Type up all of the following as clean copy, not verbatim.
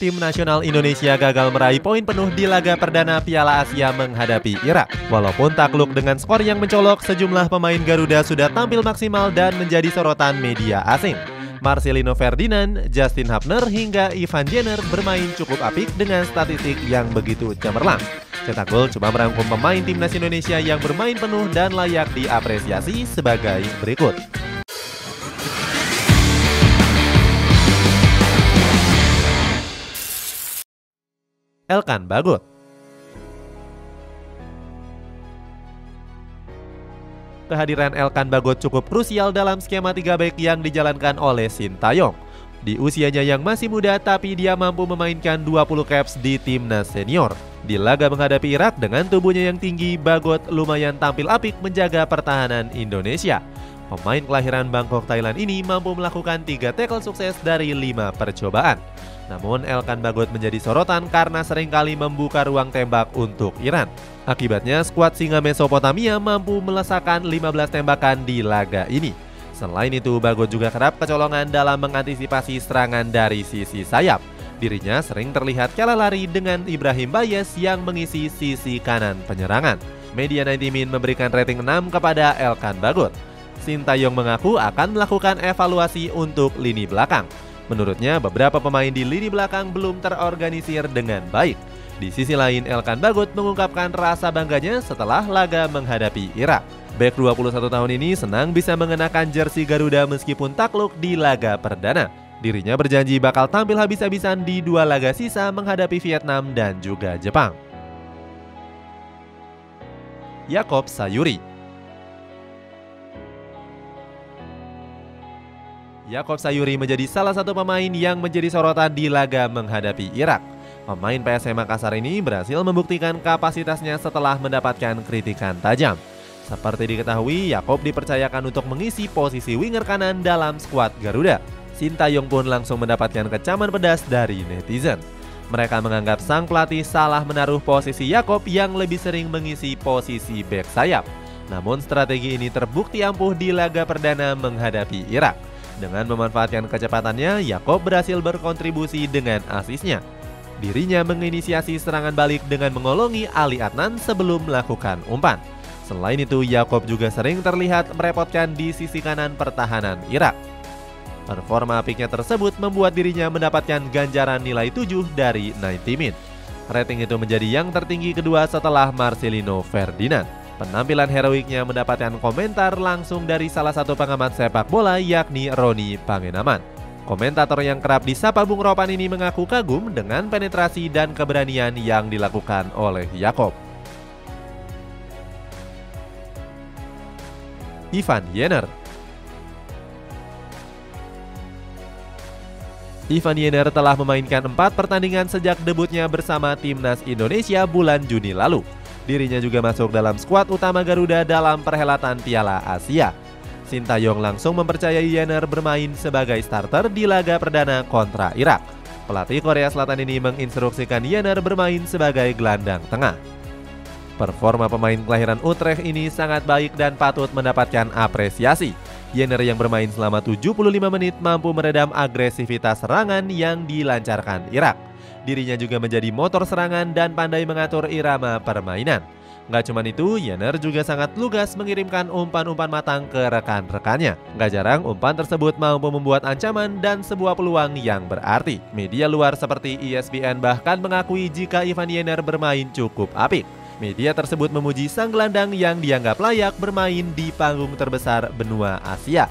Tim nasional Indonesia gagal meraih poin penuh di laga perdana Piala Asia menghadapi Irak. Walaupun takluk dengan skor yang mencolok, sejumlah pemain Garuda sudah tampil maksimal dan menjadi sorotan media asing. Marcelino Ferdinand, Justin Hubner, hingga Ivan Jenner bermain cukup apik dengan statistik yang begitu cemerlang. Cetak Gol coba merangkum pemain timnas Indonesia yang bermain penuh dan layak diapresiasi sebagai berikut. Elkan Bagot. Kehadiran Elkan Bagot cukup krusial dalam skema 3 back yang dijalankan oleh Sintayong. Di usianya yang masih muda, tapi dia mampu memainkan 20 caps di timnas senior. Di laga menghadapi Irak dengan tubuhnya yang tinggi, Bagot lumayan tampil apik menjaga pertahanan Indonesia. Pemain kelahiran Bangkok, Thailand ini mampu melakukan 3 tackle sukses dari 5 percobaan. Namun Elkan Bagot menjadi sorotan karena seringkali membuka ruang tembak untuk Iran. Akibatnya skuad Singa Mesopotamia mampu melesakkan 15 tembakan di laga ini. Selain itu, Bagot juga kerap kecolongan dalam mengantisipasi serangan dari sisi sayap. Dirinya sering terlihat kalah lari dengan Ibrahim Bayes yang mengisi sisi kanan penyerangan. Media 90 Min memberikan rating 6 kepada Elkan Bagot. Sintayong mengaku akan melakukan evaluasi untuk lini belakang. Menurutnya, beberapa pemain di lini belakang belum terorganisir dengan baik. Di sisi lain, Elkan Bagot mengungkapkan rasa bangganya setelah laga menghadapi Irak. Bek 21 tahun ini senang bisa mengenakan jersey Garuda meskipun takluk di laga perdana. Dirinya berjanji bakal tampil habis-habisan di 2 laga sisa menghadapi Vietnam dan juga Jepang. Yakob Sayuri. Yakob Sayuri menjadi salah satu pemain yang menjadi sorotan di laga menghadapi Irak. Pemain PSM Makassar ini berhasil membuktikan kapasitasnya setelah mendapatkan kritikan tajam. Seperti diketahui, Yakob dipercayakan untuk mengisi posisi winger kanan dalam skuad Garuda. Sintayong pun langsung mendapatkan kecaman pedas dari netizen. Mereka menganggap sang pelatih salah menaruh posisi Yakob yang lebih sering mengisi posisi bek sayap. Namun strategi ini terbukti ampuh di laga perdana menghadapi Irak. Dengan memanfaatkan kecepatannya, Yakob berhasil berkontribusi dengan asisnya. Dirinya menginisiasi serangan balik dengan mengolongi Ali Adnan sebelum melakukan umpan. Selain itu, Yakob juga sering terlihat merepotkan di sisi kanan pertahanan Irak. Performa apiknya tersebut membuat dirinya mendapatkan ganjaran nilai 7 dari 90 Min. Rating itu menjadi yang tertinggi kedua setelah Marcelino Ferdinand. Penampilan heroiknya mendapatkan komentar langsung dari salah satu pengamat sepak bola, yakni Roni Pangenaman. Komentator yang kerap disapa Bung Ropan ini mengaku kagum dengan penetrasi dan keberanian yang dilakukan oleh Yakob. Ivan Jenner. Ivan Jenner telah memainkan 4 pertandingan sejak debutnya bersama timnas Indonesia bulan Juni lalu. Dirinya juga masuk dalam skuad utama Garuda dalam perhelatan Piala Asia. Sintayong langsung mempercayai Jenner bermain sebagai starter di laga perdana kontra Irak. Pelatih Korea Selatan ini menginstruksikan Jenner bermain sebagai gelandang tengah. Performa pemain kelahiran Utrecht ini sangat baik dan patut mendapatkan apresiasi. Jenner yang bermain selama 75 menit mampu meredam agresivitas serangan yang dilancarkan Irak. Dirinya juga menjadi motor serangan dan pandai mengatur irama permainan. Nggak cuma itu, Jenner juga sangat lugas mengirimkan umpan-umpan matang ke rekan-rekannya. Nggak jarang umpan tersebut mampu membuat ancaman dan sebuah peluang yang berarti. Media luar seperti ESPN bahkan mengakui jika Ivan Jenner bermain cukup apik. Media tersebut memuji sang gelandang yang dianggap layak bermain di panggung terbesar benua Asia.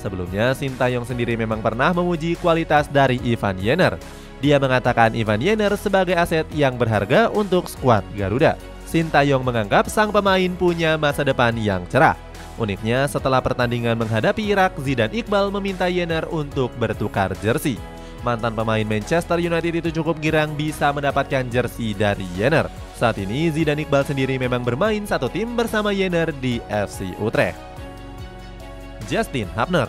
Sebelumnya, Sintayong sendiri memang pernah memuji kualitas dari Ivan Jenner. Dia mengatakan Ivan Jenner sebagai aset yang berharga untuk skuad Garuda. Sintayong menganggap sang pemain punya masa depan yang cerah. Uniknya, setelah pertandingan menghadapi Irak, Zidane Iqbal meminta Jenner untuk bertukar jersey. Mantan pemain Manchester United itu cukup girang bisa mendapatkan jersey dari Jenner. Saat ini Zidane Iqbal sendiri memang bermain satu tim bersama Jenner di FC Utrecht. Justin Hubner.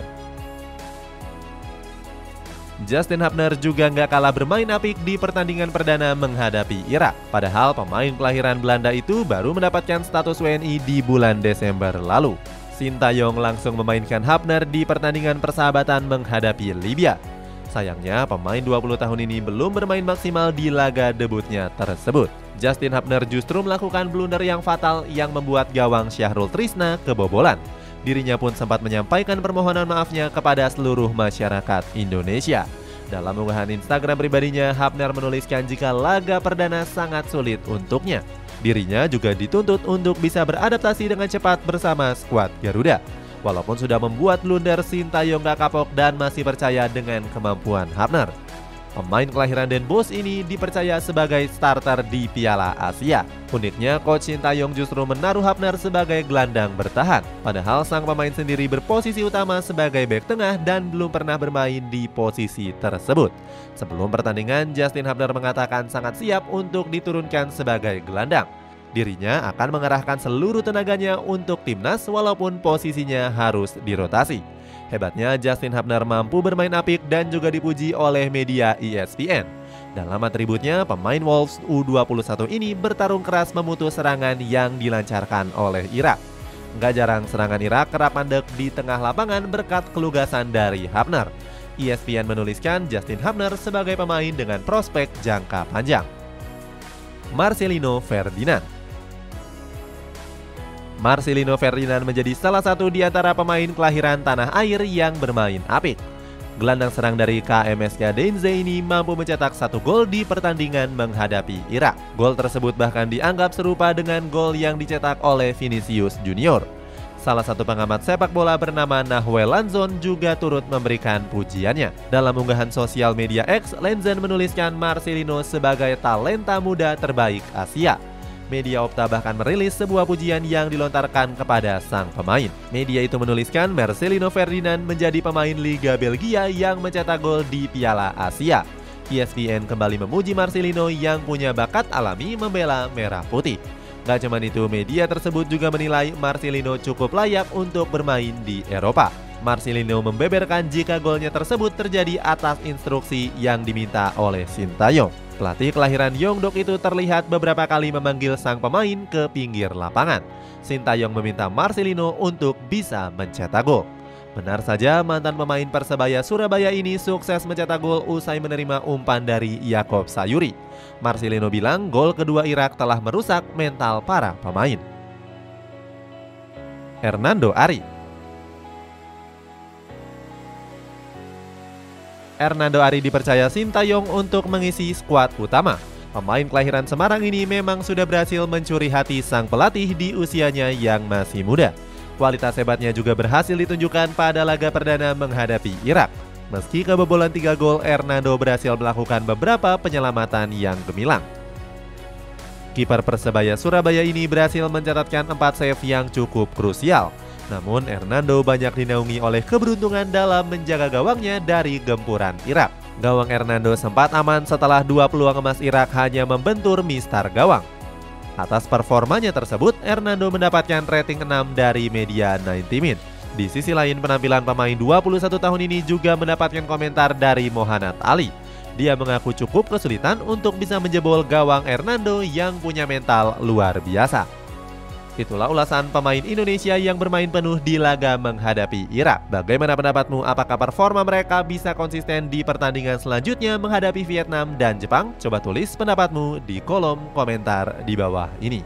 Justin Hubner juga nggak kalah bermain apik di pertandingan perdana menghadapi Irak. Padahal pemain kelahiran Belanda itu baru mendapatkan status WNI di bulan Desember lalu. Sintayong langsung memainkan Hubner di pertandingan persahabatan menghadapi Libya. Sayangnya, pemain 20 tahun ini belum bermain maksimal di laga debutnya tersebut. Justin Hubner justru melakukan blunder yang fatal yang membuat gawang Syahrul Trisna kebobolan. Dirinya pun sempat menyampaikan permohonan maafnya kepada seluruh masyarakat Indonesia. Dalam unggahan Instagram pribadinya, Hubner menuliskan jika laga perdana sangat sulit untuknya. Dirinya juga dituntut untuk bisa beradaptasi dengan cepat bersama skuad Garuda. Walaupun sudah membuat blunder, Sintayong gak kapok dan masih percaya dengan kemampuan Hubner. Pemain kelahiran Den Bosch ini dipercaya sebagai starter di Piala Asia. Uniknya, coach Sintayong justru menaruh Hubner sebagai gelandang bertahan. Padahal sang pemain sendiri berposisi utama sebagai bek tengah dan belum pernah bermain di posisi tersebut. Sebelum pertandingan, Justin Hubner mengatakan sangat siap untuk diturunkan sebagai gelandang. Dirinya akan mengerahkan seluruh tenaganya untuk timnas walaupun posisinya harus dirotasi. Hebatnya, Justin Hubner mampu bermain apik dan juga dipuji oleh media ESPN. Dalam atributnya, pemain Wolves U21 ini bertarung keras memutus serangan yang dilancarkan oleh Irak. Gak jarang serangan Irak kerap mandek di tengah lapangan berkat kelugasan dari Hubner. ESPN menuliskan Justin Hubner sebagai pemain dengan prospek jangka panjang. Marcelino Ferdinand. Marcelino Ferdinand menjadi salah satu di antara pemain kelahiran tanah air yang bermain apik. Gelandang serang dari KMS Gadenze ini mampu mencetak 1 gol di pertandingan menghadapi Irak. Gol tersebut bahkan dianggap serupa dengan gol yang dicetak oleh Vinicius Junior. Salah satu pengamat sepak bola bernama Nahwel Lanzon juga turut memberikan pujiannya. Dalam unggahan sosial media X, Lanzon menuliskan Marcelino sebagai talenta muda terbaik Asia. Media Opta bahkan merilis sebuah pujian yang dilontarkan kepada sang pemain. Media itu menuliskan Marcelino Ferdinand menjadi pemain Liga Belgia yang mencetak gol di Piala Asia. ESPN kembali memuji Marcelino yang punya bakat alami membela merah putih. Gak cuma itu, media tersebut juga menilai Marcelino cukup layak untuk bermain di Eropa. Marcelino membeberkan jika golnya tersebut terjadi atas instruksi yang diminta oleh Sintayong. Pelatih kelahiran Yeongdeok itu terlihat beberapa kali memanggil sang pemain ke pinggir lapangan. Sintayong meminta Marcelino untuk bisa mencetak gol. Benar saja, mantan pemain Persebaya Surabaya ini sukses mencetak gol usai menerima umpan dari Yakob Sayuri. Marcelino bilang gol kedua Irak telah merusak mental para pemain. Hernando Ari. Hernando Ari dipercaya Sintayong untuk mengisi skuad utama. Pemain kelahiran Semarang ini memang sudah berhasil mencuri hati sang pelatih di usianya yang masih muda. Kualitas hebatnya juga berhasil ditunjukkan pada laga perdana menghadapi Irak. Meski kebobolan 3 gol, Hernando berhasil melakukan beberapa penyelamatan yang gemilang. Kiper Persebaya Surabaya ini berhasil mencatatkan 4 save yang cukup krusial. Namun Hernando banyak dinaungi oleh keberuntungan dalam menjaga gawangnya dari gempuran Irak. Gawang Hernando sempat aman setelah 2 peluang emas Irak hanya membentur mistar gawang. Atas performanya tersebut, Hernando mendapatkan rating 6 dari media 90 Min. Di sisi lain, penampilan pemain 21 tahun ini juga mendapatkan komentar dari Mohanad Ali. Dia mengaku cukup kesulitan untuk bisa menjebol gawang Hernando yang punya mental luar biasa. Itulah ulasan pemain Indonesia yang bermain penuh di laga menghadapi Irak. Bagaimana pendapatmu? Apakah performa mereka bisa konsisten di pertandingan selanjutnya menghadapi Vietnam dan Jepang? Coba tulis pendapatmu di kolom komentar di bawah ini.